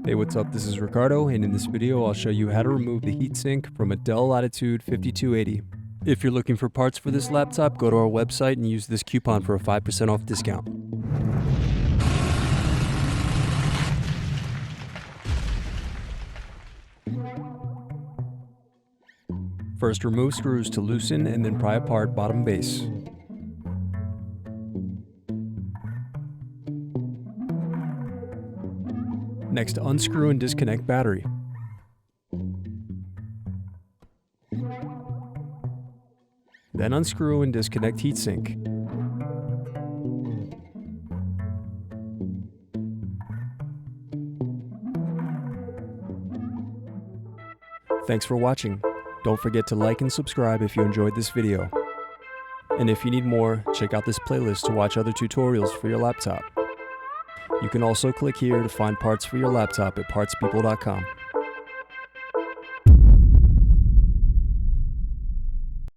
Hey, what's up? This is Ricardo, and in this video I'll show you how to remove the heatsink from a Dell Latitude 5280. If you're looking for parts for this laptop, go to our website and use this coupon for a 5% off discount. First, remove screws to loosen and then pry apart bottom base. Next, unscrew and disconnect battery. Then unscrew and disconnect heatsink. Thanks for watching. Don't forget to like and subscribe if you enjoyed this video. And if you need more, check out this playlist to watch other tutorials for your laptop. You can also click here to find parts for your laptop at partspeople.com.